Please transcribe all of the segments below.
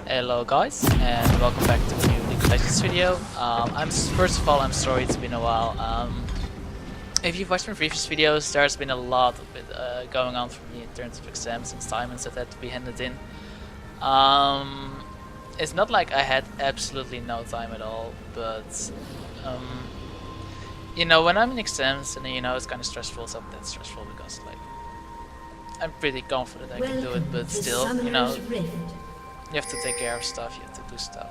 Hello guys, and welcome back to a new League of Legends video. First of all, I'm sorry it's been a while. If you've watched my previous videos, there's been a lot of it going on for me in terms of exams and assignments that had to be handed in. It's not like I had absolutely no time at all, but you know, when I'm in exams and you know it's kind of stressful, it's not that stressful because like I'm pretty confident I can do it, but still, you know, you have to take care of stuff, you have to do stuff,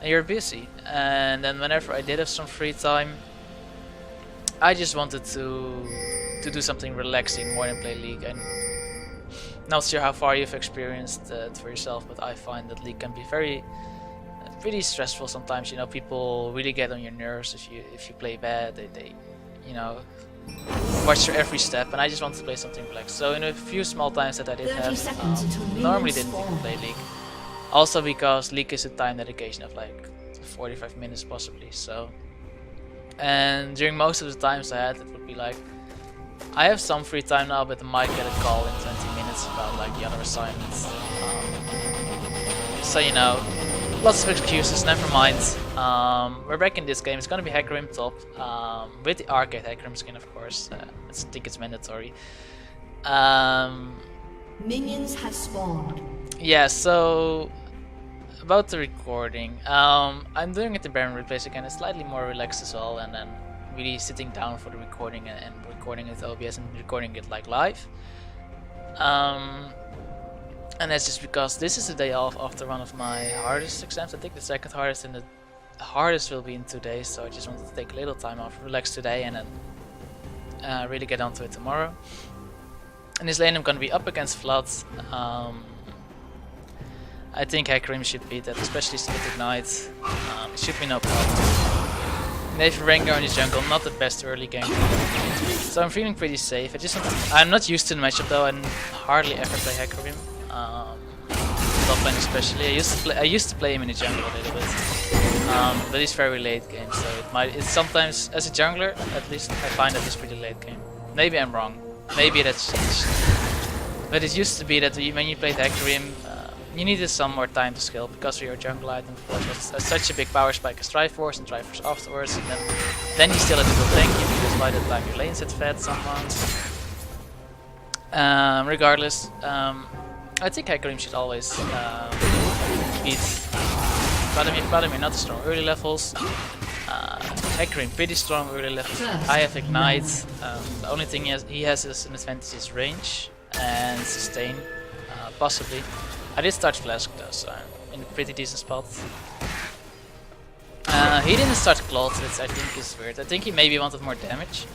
and you're busy. And then whenever I did have some free time, I just wanted to do something relaxing more than play League. And not sure how far you've experienced it for yourself, but I find that League can be pretty stressful sometimes. You know, people really get on your nerves if you play bad. They you know, watch your every step, and I just wanted to play something relaxed. So in a few small times that I did have, normally didn't even play League. Also because League is a time dedication of like 45 minutes possibly. So, and during most of the times I had, it would be like, I have some free time now, but I might get a call in 20 minutes about like the other assignments. So you know, lots of excuses, never mind. We're back in this game. It's gonna be Hecarim Top, with the arcade Hecarim skin, of course. I think it's mandatory. Minions have spawned. Yeah, so about the recording, I'm doing it in Baron replays again. It's slightly more relaxed as well, and then really sitting down for the recording and recording it with OBS and recording it like live. And that's just because this is the day off after one of my hardest exams. I think the second hardest, and the hardest will be in 2 days. So I just wanted to take a little time off, relax today, and then really get onto it tomorrow. In this lane I'm gonna be up against Vlad. I think Hecarim should beat that, especially Split Ignite. It should be no problem. Navy Rengar in the jungle, not the best early game. So I'm feeling pretty safe. I'm not used to the matchup though, and hardly ever play Hecarim. Top lane especially. I used to play him in the jungle a little bit. But he's very late game, so it's sometimes, as a jungler at least, I find that it's pretty late game. Maybe I'm wrong. Maybe that's changed. But it used to be that when you played Hecarim, you needed some more time to scale because of your jungle item. Of course, there's such a big power spike as Triforce and Triforce afterwards, and then you still had to go tanky because by the time your lanes had fed sometimes. Regardless, I think Hecarim should always beat Vladimir, not the strong early levels. Hecarim pretty strong early levels. I have Ignite. The only thing he has is an advantage is range and sustain, possibly. I did start Flask though, so I'm in a pretty decent spot. He didn't start Claude, which I think is weird. I think he maybe wanted more damage.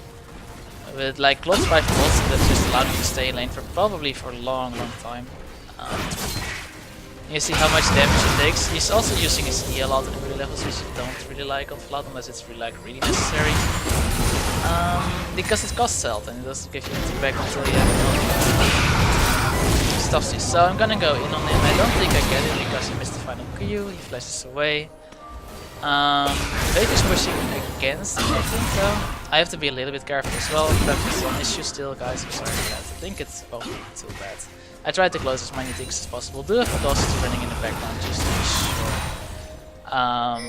With like Claude's 5 volts, that just allowed him to stay in lane probably for a long time. You see how much damage he takes. He's also using his E a lot in early levels, which I don't really like on Vlad unless it's really necessary. Because it costs health and it doesn't give you anything back until you have stuff. So I'm gonna go in on him. I don't think I get it because he missed the final Q, he flashes away. Wave is pushing against him, I think though. I have to be a little bit careful as well. Perhaps some issue still, guys. I'm sorry for that. I think it's won't be too bad. I tried to close as many things as possible. Do have Velocity running in the background just to be sure.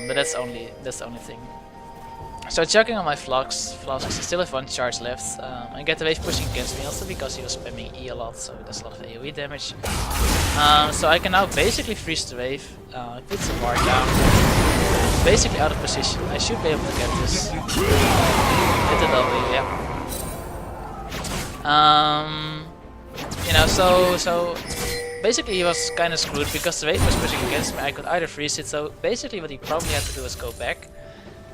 But that's the only thing. So checking on my Flux, I still have 1 charge left. I get the wave pushing against me also because he was spamming E a lot, so that's a lot of AoE damage. So I can now basically freeze the wave, put some bar down. Basically out of position. I should be able to get this. Hit the W, yeah. You know, so basically he was kind of screwed because the wave was pushing against me. I could either freeze it, so basically what he probably had to do was go back.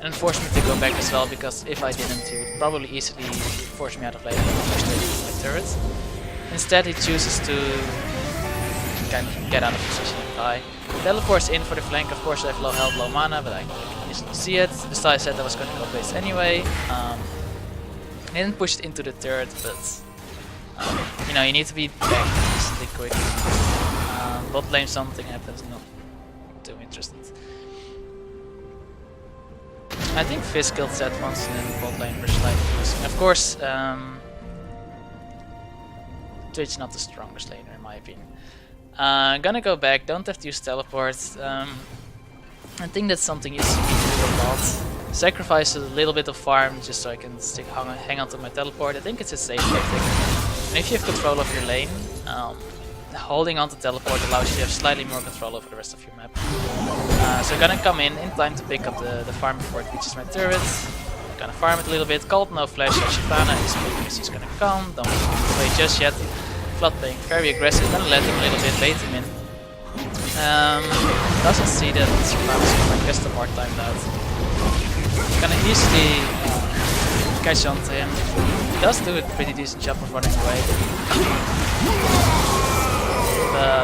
And force me to go back as well, because if I didn't, he would probably easily force me out of lane and push straight into my turret. Instead he chooses to kind of get out of position and die. Teleports in for the flank. Of course I have low health, low mana, but I can easily see it. Besides I said I was going to go base anyway. I didn't push it into the turret, but you know, you need to be back decently quick. Bot lane something happens, not too interested. I think Fizz killed Zed once and then bot lane versus light losing. Of course, Twitch not the strongest laner in my opinion. Gonna go back, don't have to use teleports. I think that's something you see me do a lot. Sacrifice a little bit of farm just so I can hang on to my teleport. I think it's a safe tactic. And if you have control of your lane, holding on to teleport allows you to have slightly more control over the rest of your map. So I'm gonna come in time to pick up the farm before it reaches my turret. I'm gonna farm it a little bit. Cold, no flash, Shivana is moving as he's gonna come. Don't play just yet. Flood playing very aggressive, gonna let him a little bit, bait him in. Doesn't see that Shivana's gonna guess the more timed out. Gonna easily catch on to him. He does do a pretty decent job of running away.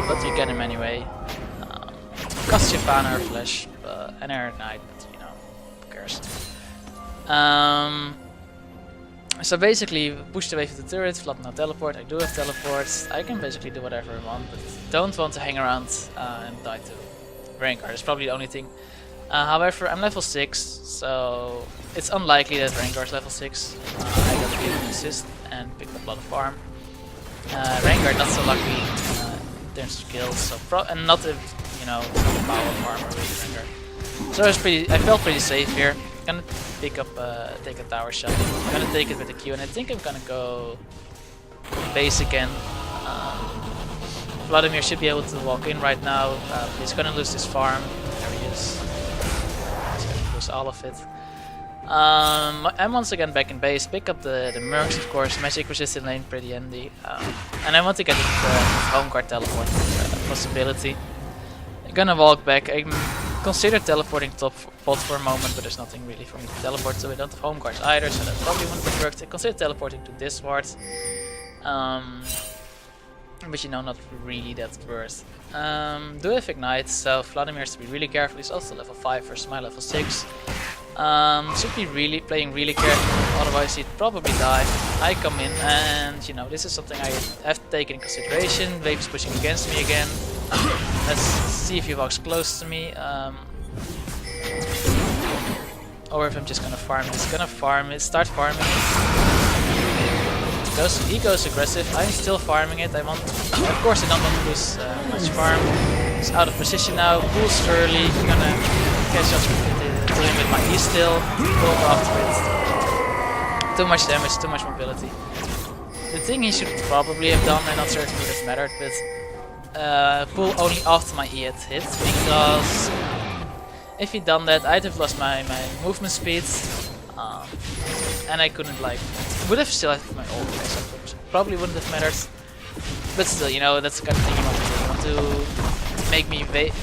But you get him anyway. Costs Shivana her flash and her ignite, but you know, who cares. So basically, push away from the turret, Flood no teleport, I do have teleports, I can basically do whatever I want, but don't want to hang around and die to Rainguard, that's probably the only thing. However, I'm level 6, so it's unlikely that Rainguard is level 6. I got to give him an assist and picked up a lot of farm. Rainguard not so lucky in terms of kills, so and not a, you know, power farmer with Rainguard. So I felt pretty safe here. Gonna pick up, take a tower shot. I'm gonna take it with a Q, and I think I'm gonna go base again. Vladimir should be able to walk in right now. He's gonna lose this farm. There he is. He's gonna lose all of it. I'm once again back in base. Pick up the mercs, of course. Magic resistant lane, pretty handy. And I want to get the home guard teleport possibility. I'm gonna walk back. I considered teleporting top bot for a moment, but there's nothing really for me to teleport to. I don't have home guards either, so that probably wouldn't have worked. I considered teleporting to this ward. But you know, not really that worth. Do have ignite, so Vladimir has to be really careful. He's also level 5 versus my level 6. Should be really playing really careful, otherwise he'd probably die. I come in, and you know, this is something I have to take in consideration. Wave is pushing against me again. Let's see if he walks close to me. Or if I'm just gonna farm it. He's gonna farm it, start farming it. He goes aggressive. I'm still farming it. Of course, I don't want to lose much farm. He's out of position now. Pulls early. Gonna catch up to him with my E still. Pull after it. Too much damage, too much mobility. The thing he should probably have done, I'm not sure if it would have mattered, but pull only after my E had hit, because if he'd done that, I'd have lost my movement speed, and I couldn't would have still had my ult, so probably wouldn't have mattered. But still, you know, that's the kind of thing you want to do. You want to make me wait.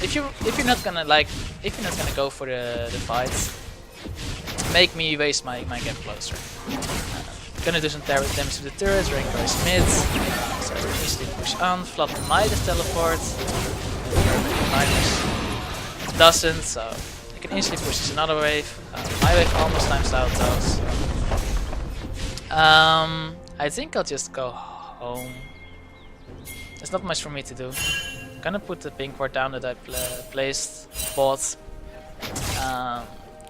If you're not gonna go for the fights, make me waste my gap closer. Gonna do some damage to the turrets. Rainguard is mid, so I can easily push on. Flood might have teleport. Doesn't, so I can easily push this another wave. My wave almost times out though. I think I'll just go home. There's not much for me to do. I'm gonna put the pink ward down that I placed, bought.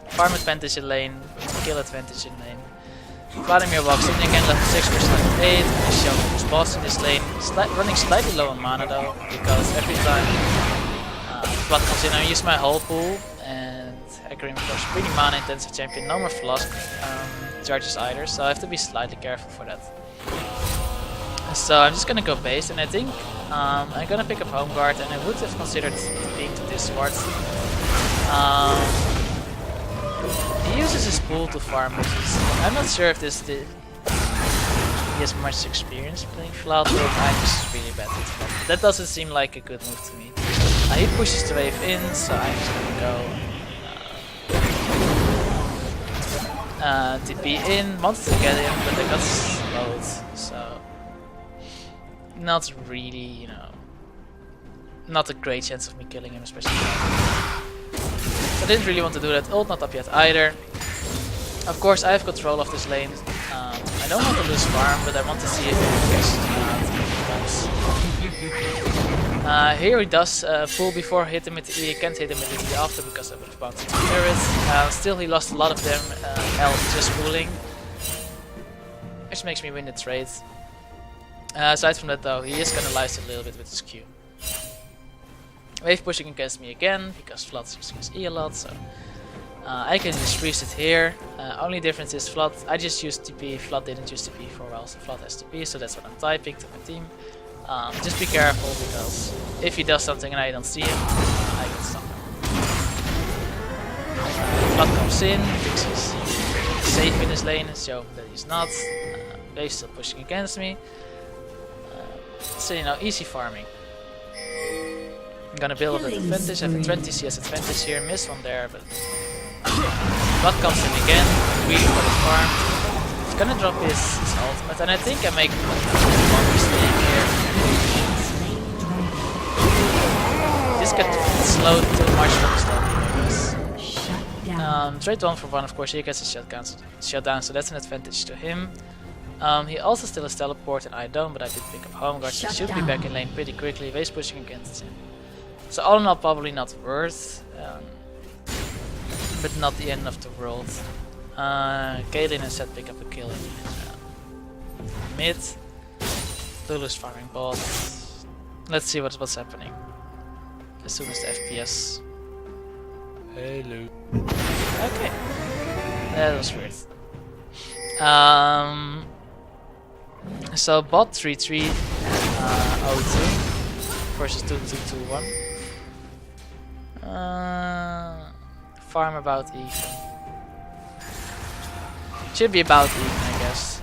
Farm advantage in lane, kill advantage in lane. Vladimir walks in again, level 6 versus level 8. Show who's boss in this lane. Running slightly low on mana though, because every time Vlad comes in, I use my whole pool, and Hecarim becomes pretty mana intensive champion. No more flask charges either, so I have to be slightly careful for that. So I'm just gonna go base, and I think I'm gonna pick up home guard, and I would have considered being to this ward. He uses his pool to farm, which is, I'm not sure if he has much experience playing Vlad, but I'm just really bad at Vlad. That doesn't seem like a good move to me. He pushes the wave in, so I'm just gonna go TP in, wanted to get him, but I got slowed, so not really, you know, not a great chance of me killing him, especially now. I didn't really want to do that. Ult not up yet either. Of course, I have control of this lane. I don't want to lose farm, but I want to see if he catches. Here he does pull before hit him with the E. He can't hit him with the E after because I would have bounced the turret. Still, he lost a lot of them health just pulling, which makes me win the trade. Aside from that though, he is gonna lifesteal a little bit with his Q. Wave pushing against me again, because Vlad's using his E a lot, so I can just freeze it here. Only difference is Vlad, I just used TP, Vlad didn't use TP for a while, so Vlad has TP, so that's what I'm typing to my team. Just be careful, because if he does something and I don't see him, I can stop him. Vlad comes in, thinks he's safe in his lane, show him that he's not. Wave's still pushing against me. So you know, easy farming. I'm gonna build a bit of advantage, I have a 20 CS advantage here, miss one there, but Vlad comes in again, really for his farm. He's gonna drop his ultimate, and I think I make one mistake here. Just get slowed too much from the start, I guess. Trade 1 for 1, of course, he gets his shutdown, so that's an advantage to him. He also still has teleport and I don't, but I did pick up home guard, so he should be back in lane pretty quickly. Wave's pushing against him. So all in all, probably not worth, but not the end of the world. Caitlyn instead pick up a kill in mid. Lulu's farming bot. Let's see what's happening. As soon as the FPS. Hello. Okay. That was weird. So bot 3-3 0-2 versus 2-2-2-1. Farm about even. Should be about even, I guess.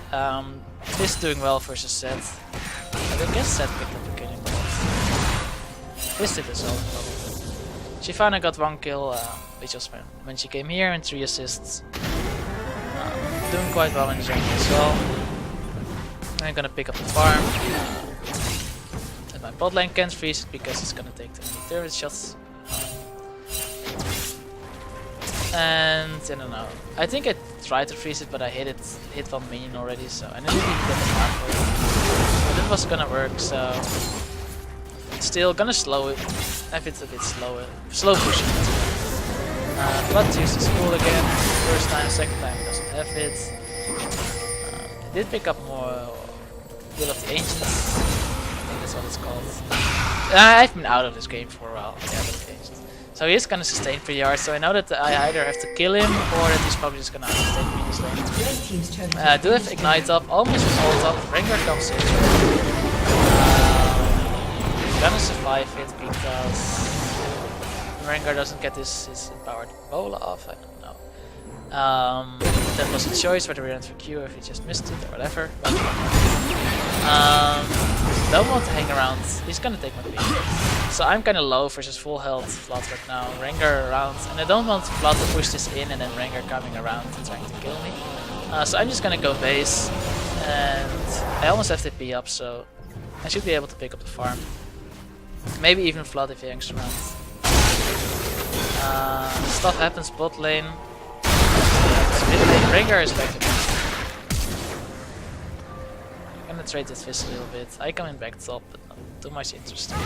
This doing well versus Seth. But I guess Seth picked up a killing bot. This did as well. Shyvana got 1 kill, which was when she came here, and 3 assists. Doing quite well in the jungle as well. I'm gonna pick up the farm. And my bot lane can't freeze it because it's gonna take too many turret shots. And I don't know. I think I tried to freeze it, but I hit one minion already, so I didn't even get the farm for it. But it was gonna work, so still gonna slow it. If it's a bit slower, slow pushing it. Vlad used his cool again. First time, second time he doesn't have it. He did pick up more Will of the Ancients. I think that's what it's called. I've been out of this game for a while. Yeah, Will of the Ancients. So he is gonna sustain pretty hard. So I know that I either have to kill him or that he's probably just gonna sustain me in his lane. Do have Ignite up, almost with ult up. Rengar comes in. Gonna survive it because Rengar doesn't get his empowered bola off. I don't know. That was a choice whether we went for Q or if he just missed it or whatever. But, don't want to hang around. He's gonna take my beat. So I'm kinda low versus full health Vlad right now. Rengar around, and I don't want Vlad to push this in and then Rengar coming around and trying to kill me. So I'm just gonna go base, and I almost have TP up, so I should be able to pick up the farm. Maybe even Vlad if he hangs around. Stuff happens bot lane. Mid lane, Rengar is back again. I'm gonna trade this fish a little bit. I come in back top, but not too much interesting.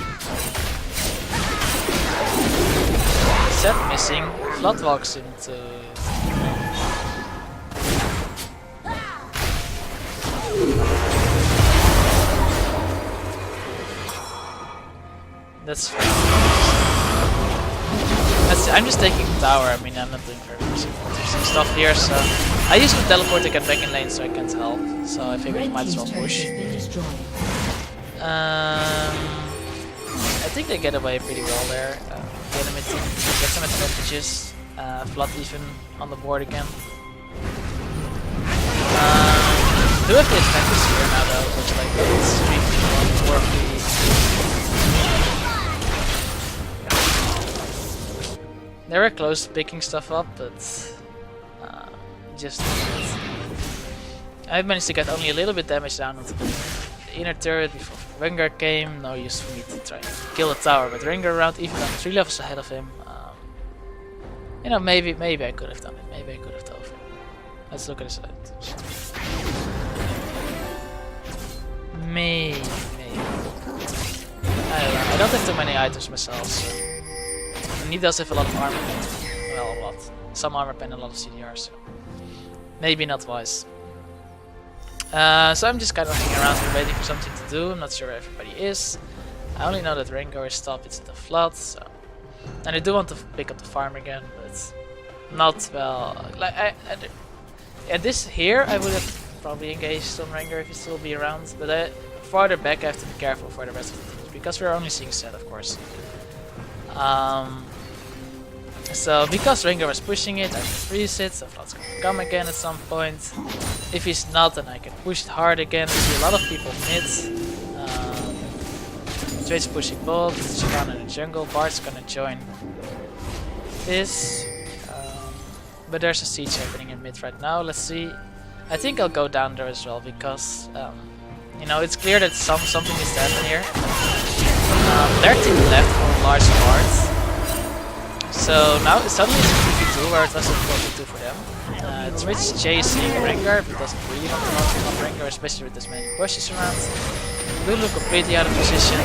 Set missing. Vlad walks into. That's fine. I'm just taking the tower. I mean, I'm not doing very much interesting stuff here, so I use the teleport to get back in lane so I can't help. So I figured I might as well push. I think they get away pretty well there. Get some advantages. Vlad even on the board again. Do have the advantage here now though. Looks like it's 3v1, 4v. They were close to picking stuff up, but just I managed to get only a little bit damage down onto the inner turret before Rengar came. No use for me to try and kill the tower, but Rengar around, even I'm 3 levels ahead of him. You know, maybe I could have done it. Maybe I could have done it. Let's look at his items. Maybe. I don't know. I don't have too many items myself, so. And he does have a lot of armor pen. Well, a lot. Some armor pen and a lot of CDR, so maybe not wise. So I'm just kind of hanging around and waiting for something to do. I'm not sure where everybody is. I only know that Rengar is stopped into the flood, so... And I do want to pick up the farm again, but not well. Like at this here, I would have probably engaged on Rengar if he still be around. But farther back, I have to be careful for the rest of the teams because we're only seeing Set, of course. So because Rengar was pushing it, I can freeze it. So Flood's gonna come again at some point. If he's not, then I can push it hard again. I see a lot of people mid. Twitch pushing bolt, Chikan in the jungle, Bard's gonna join this. But there's a siege happening in mid right now, let's see. I think I'll go down there as well because, you know, it's clear that something is happening here. Their team left for a large part. So now suddenly it's 2v2 where it wasn't 4v2 for them. Twitch chasing Rengar, but doesn't really want to run from Rengar, especially with this many bushes around. Lulu completely out of position.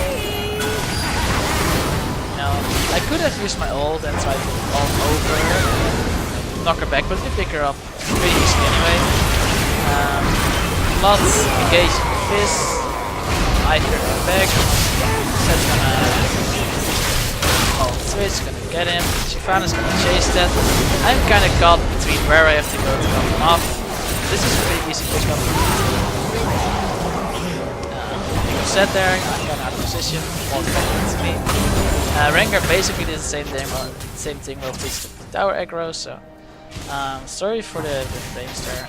Now, I could have used my ult and tried to ult over her, knock her back, but we pick her up pretty easily anyway. Lots engaged in the fist. I hear her back. Set's gonna Switch, gonna get him. Shyvana's gonna chase that. I'm kinda caught between where I have to go to cut him off. This is a pretty easy pick up. Set there, I'm kinda out of position, won't come to me. Rengar basically did the same thing with this tower aggro, so sorry for the frames there.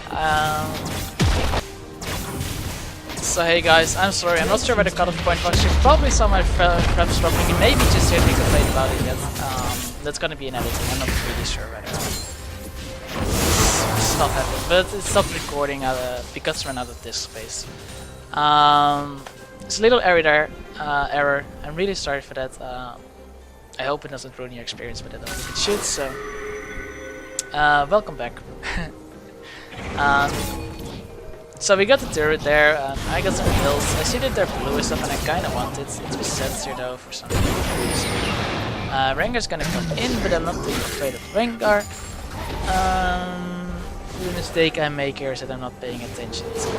So hey guys, I'm sorry, I'm not sure where the cutoff point was. You probably saw my frames dropping, and maybe just heard me complain about it yet. That's gonna be an editing, I'm not really sure whether it's not happening, but it stopped recording because we're out of disk space. It's a little error there, I'm really sorry for that. I hope it doesn't ruin your experience, but I don't think it should, so... welcome back. So we got the turret there, I got some kills. I see that they're blue and stuff and I kinda want it. It's with Sets here though for some reason. Rengar's gonna come in, but I'm not too afraid of Rengar. The mistake I make here is that I'm not paying attention to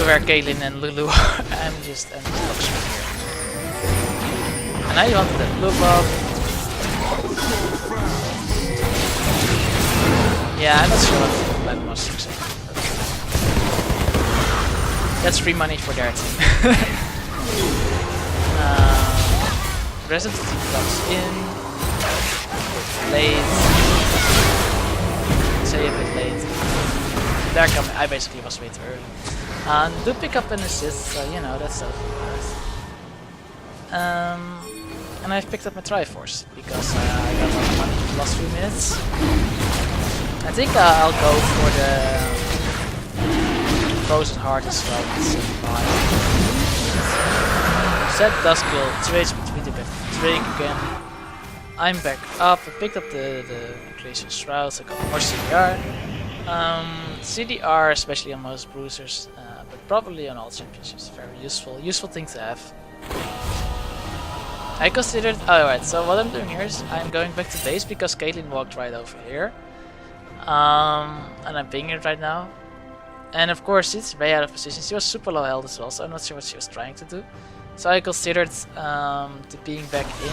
where Caitlyn and Lulu are. I'm just Luxury here. And I wanted that blue buff. Yeah, I'm not sure what Black Monster is. That's free money for their team. The rest of the team comes in. Late. Say a bit late. They're coming. I basically was way too early. Do pick up an assist, so you know, that's so and I've picked up my Triforce because I got a lot of money in the last few minutes. I think I'll go for the Frozen Heart as well. Set does kill Twitch, but we did Drake again. I'm back up. I picked up the Glacial Shrouds. I got more CDR. CDR, especially on most bruisers, but probably on all championships, very useful thing to have. I considered. Oh, alright. So what I'm doing here is I'm going back to base because Caitlyn walked right over here, and I'm pinging it right now. And of course, it's way out of position. She was super low health as well, so I'm not sure what she was trying to do. So I considered to being back in,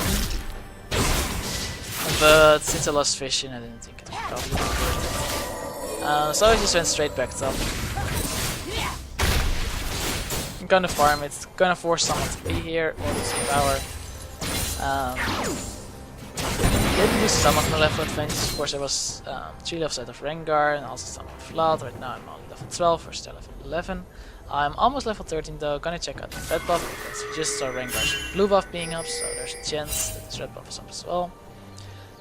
but since I lost vision, I didn't think it would probably be worth it. So I just went straight back top. I'm gonna farm it, gonna force someone to be here or lose some power. Didn't lose some of my level advantage, of course I was 3 levels out of Rengar and also some of Flood. Right now I'm only level 12 versus still level 11. I'm almost level 13 though, gonna check out the red buff because we just saw Rengar's blue buff being up, so there's a chance that this red buff is up as well.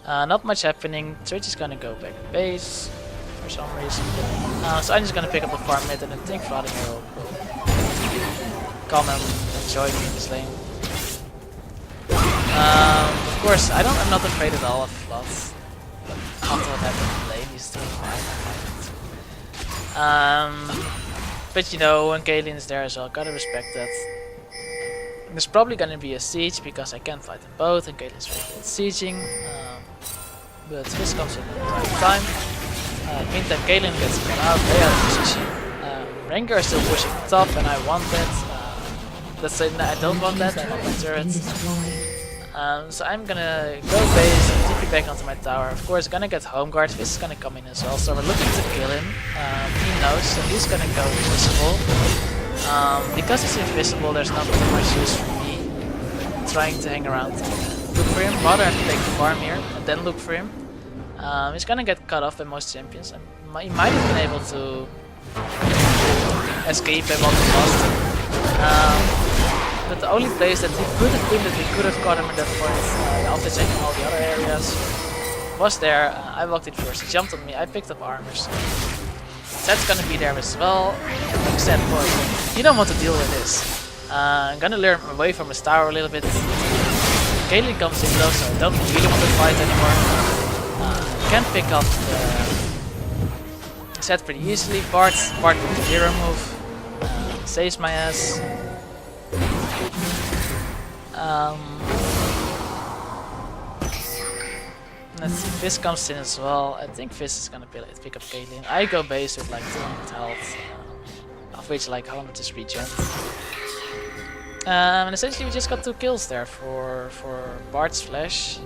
Not much happening, Twitch is gonna go back to base for some reason. So I'm just gonna pick up the farm mid and I think Vladimir will come and join me in this lane. Of course, I'm not afraid at all of Flood. After what happened in the lane, he's still fine. But you know, when Caitlyn is there as well, gotta respect that. There's probably gonna be a siege because I can't fight them both and Caitlyn's very good at sieging. But this comes in the right time. Meantime, Caitlyn gets him out, way out of position. Rengar is still pushing top, and I want that. Let's say no, I don't want that. I want my turrets. So I'm gonna go base and TP back onto my tower. Of course, gonna get home guard. Fizz is gonna come in as well, so we're looking to kill him. He knows, so he's gonna go invisible. Because he's invisible, there's not too much use for me trying to hang around to look for him. Rather have to take the farm here and then look for him. He's gonna get cut off by most champions. And he might have been able to escape by one cost. But the only place that he could have been that we could have caught him at that point, after checking all the other areas, was there. I walked in first, he jumped on me, I picked up armors. Zed's gonna be there as well. Like Zed, boy, you don't want to deal with this. I'm gonna lure him away from his tower a little bit. Caitlyn comes in though, so I don't really want to fight anymore. Can pick up the Zed pretty easily. Bart with the hero move. Saves my ass. Let's see, Fizz comes in as well. I think Fizz is gonna pick up Caitlyn. I go base with like 200 health, of which like 100 is regen. And essentially we just got 2 kills there for Bart's flash.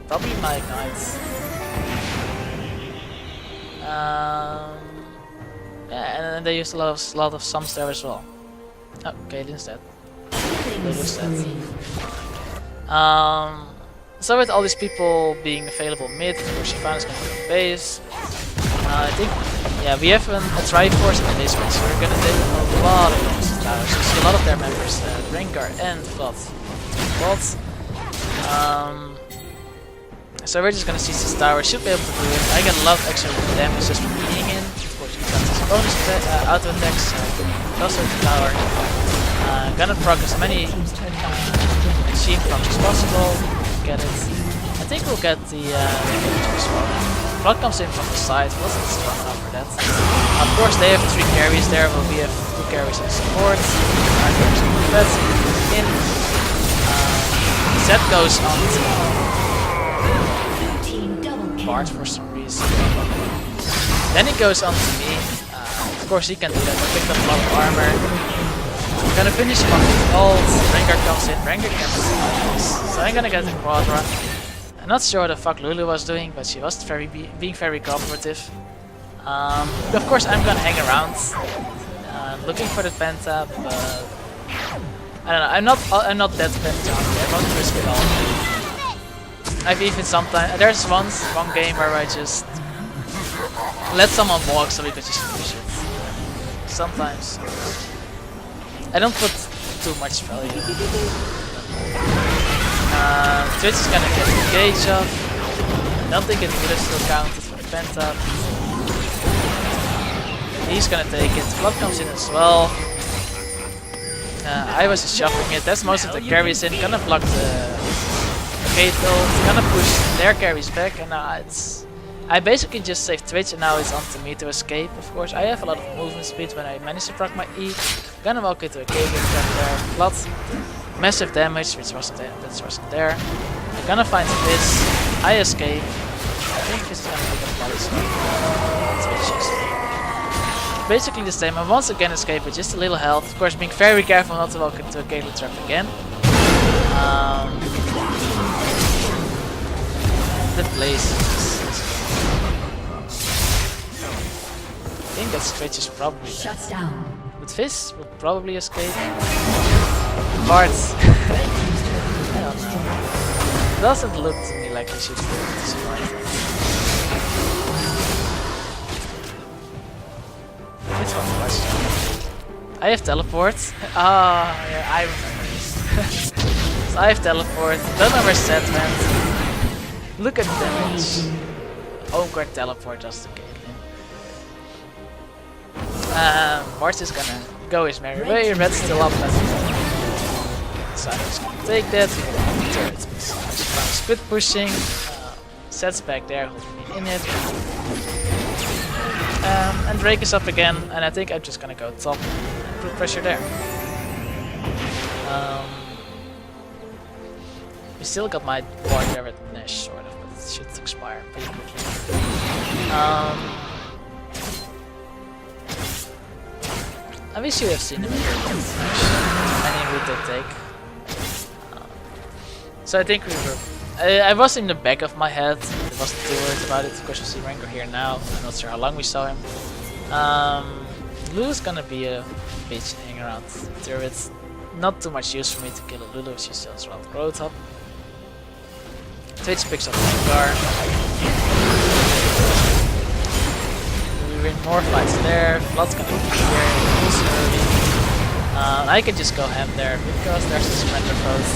Probably my ignite. Yeah, and they used a lot of sums there as well. Oh, Caitlyn's dead. Lulu's dead. So with all these people being available mid, of course Shyvana's gonna go base. I think, yeah, we have a Triforce in this one, so we're gonna take a lot of damage to towers. You see a lot of their members, Rengar and Vlad. So we're just gonna seize this tower, should be able to do it. I get a lot of extra damage just from being in. Of course, you got this bonus auto attacks, also the tower. Gonna proc as many machine procs as possible. Get it. I think we'll get the as well. Blood comes in from the side, wasn't strong enough for that. Of course, they have 3 carries there, but we have 2 carries in support. In. Zed goes on to Bart for some reason. Then he goes on to me. Of course, he can do that. I picked up a lot of armor. I'm gonna finish him off with ult. Rengar comes in. Rengar comes in. So I'm gonna get the quadra. I'm not sure what the fuck Lulu was doing, but she was being very cooperative. Of course, I'm gonna hang around, looking for the penta, but I don't know. I'm not that penta. I won't risk it all. I've even sometimes there's one game where I just let someone walk so we could just finish it. Sometimes I don't put too much value. Twitch is gonna get the gauge up. I don't think it would have still counted for the penta. He's gonna take it. Blood comes in as well. I was just shuffling it. That's most of the carries in. Gonna block the gate ult. Gonna push their carries back, and now I basically just saved Twitch, and now it's on to me to escape. Of course, I have a lot of movement speed when I manage to proc my E. Gonna walk into a cave trap there. Blood. Massive damage, which wasn't there. I'm gonna find this. I escape. I think this is gonna be a bloody basically the same. I once again escape with just a little health. Of course, being very careful not to walk into a gateway trap again. The place is I think that Twitch is probably shut down. But Fizz will probably escape. Bart. I don't know. It doesn't look to me like he should be able to survive. Which one question? I have teleport. Yeah, I remember this. So I have teleport. Don't know where Zed went. Look at the damage. Overboard teleport does to Caitlyn. Bart is gonna go his merry way. Red's still up. So I'm just gonna take that. Split pushing. Zed's back there, holding in it. And Drake is up again, and I think I'm just gonna go top and put pressure there. We still got my board there with Nash, sort of, but it should expire pretty quickly. I wish you would have seen him in Europeans actually. Any route they take. So I think we were. I was in the back of my head. I wasn't too worried about it. Of course, we see Rango here now. I'm not sure how long we saw him. Lulu's gonna be a bitch hanging around there. It's not too much use for me to kill a Lulu. She still has a lot of growth up. Twitch picks up Rengar. We win more fights there. Flood's gonna be here. Lulu's early. I can just go ham there because there's a surrender post.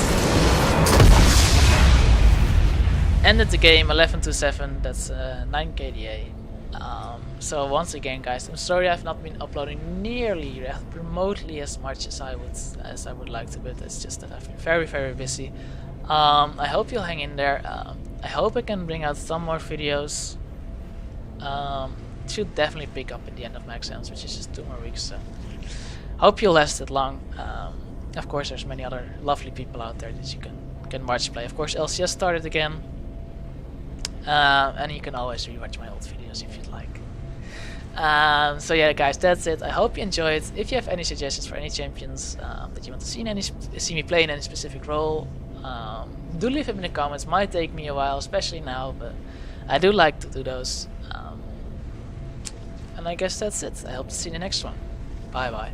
Ended the game 11-7. That's 9 KDA. So once again, guys, I'm sorry I've not been uploading nearly remotely as much as I would like to, but it's just that I've been very busy. I hope you'll hang in there. I hope I can bring out some more videos. Should definitely pick up at the end of my exams, which is just 2 more weeks. So hope you'll last it long. Of course, there's many other lovely people out there that you can watch play. Of course, LCS started again, and you can always rewatch my old videos if you'd like. So yeah, guys, that's it. I hope you enjoyed. If you have any suggestions for any champions that you want to see me play in any specific role, do leave them in the comments. Might take me a while, especially now, but I do like to do those. And I guess that's it. I hope to see you in the next one. Bye bye.